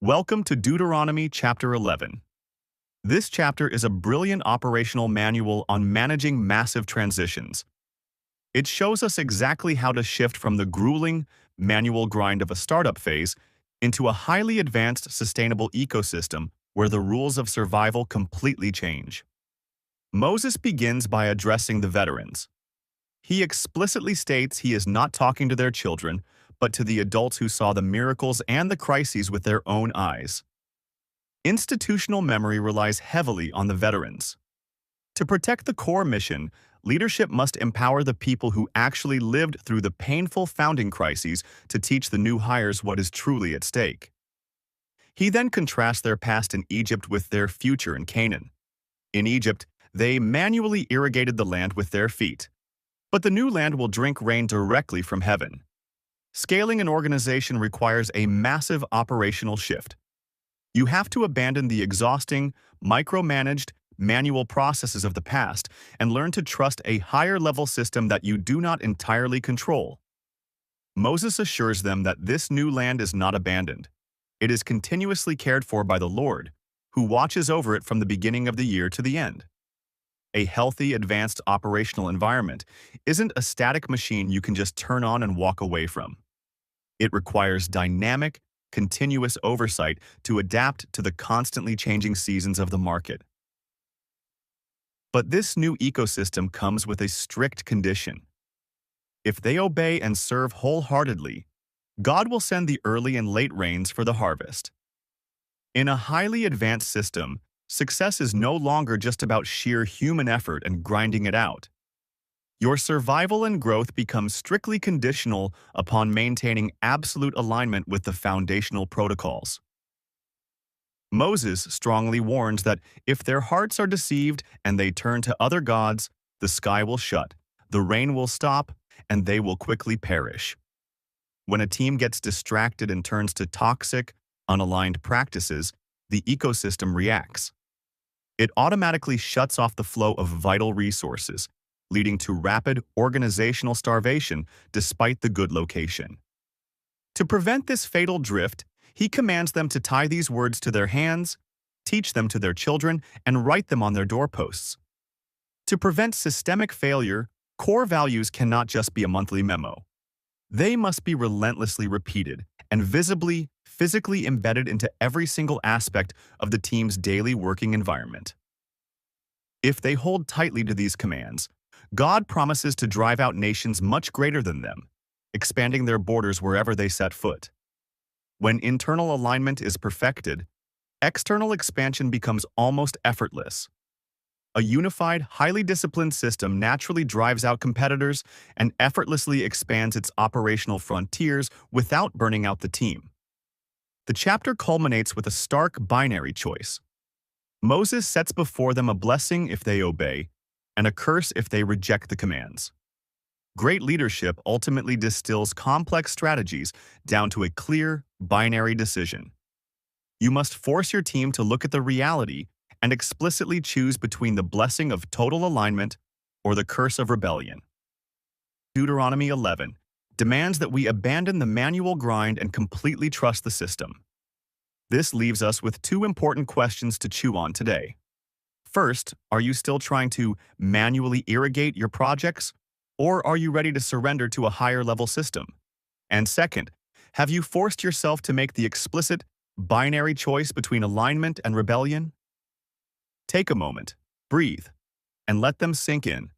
Welcome to Deuteronomy chapter 11. This chapter is a brilliant operational manual on managing massive transitions. It shows us exactly how to shift from the grueling, manual grind of a startup phase into a highly advanced, sustainable ecosystem where the rules of survival completely change. Moses begins by addressing the veterans. He explicitly states he is not talking to their children, but to the adults who saw the miracles and the crises with their own eyes. Institutional memory relies heavily on the veterans. To protect the core mission, leadership must empower the people who actually lived through the painful founding crises to teach the new hires what is truly at stake. He then contrasts their past in Egypt with their future in Canaan. In Egypt, they manually irrigated the land with their feet, but the new land will drink rain directly from heaven. Scaling an organization requires a massive operational shift. You have to abandon the exhausting, micromanaged, manual processes of the past and learn to trust a higher-level system that you do not entirely control. Moses assures them that this new land is not abandoned. It is continuously cared for by the Lord, who watches over it from the beginning of the year to the end. A healthy, advanced operational environment isn't a static machine you can just turn on and walk away from. It requires dynamic, continuous oversight to adapt to the constantly changing seasons of the market. But this new ecosystem comes with a strict condition. If they obey and serve wholeheartedly, God will send the early and late rains for the harvest. In a highly advanced system, success is no longer just about sheer human effort and grinding it out. Your survival and growth become strictly conditional upon maintaining absolute alignment with the foundational protocols. Moses strongly warns that if their hearts are deceived and they turn to other gods, the sky will shut, the rain will stop, and they will quickly perish. When a team gets distracted and turns to toxic, unaligned practices, the ecosystem reacts. It automatically shuts off the flow of vital resources, leading to rapid organizational starvation despite the good location. To prevent this fatal drift, he commands them to tie these words to their hands, teach them to their children, and write them on their doorposts. To prevent systemic failure, core values cannot just be a monthly memo. They must be relentlessly repeated and visibly, physically embedded into every single aspect of the team's daily working environment. If they hold tightly to these commands, God promises to drive out nations much greater than them, expanding their borders wherever they set foot. When internal alignment is perfected, external expansion becomes almost effortless. A unified, highly disciplined system naturally drives out competitors and effortlessly expands its operational frontiers without burning out the team. The chapter culminates with a stark binary choice. Moses sets before them a blessing if they obey, and a curse if they reject the commands. Great leadership ultimately distills complex strategies down to a clear, binary decision. You must force your team to look at the reality and explicitly choose between the blessing of total alignment or the curse of rebellion. Deuteronomy 11 demands that we abandon the manual grind and completely trust the system. This leaves us with two important questions to chew on today. First, are you still trying to manually irrigate your projects, or are you ready to surrender to a higher-level system? And second, have you forced yourself to make the explicit, binary choice between alignment and rebellion? Take a moment, breathe, and let them sink in.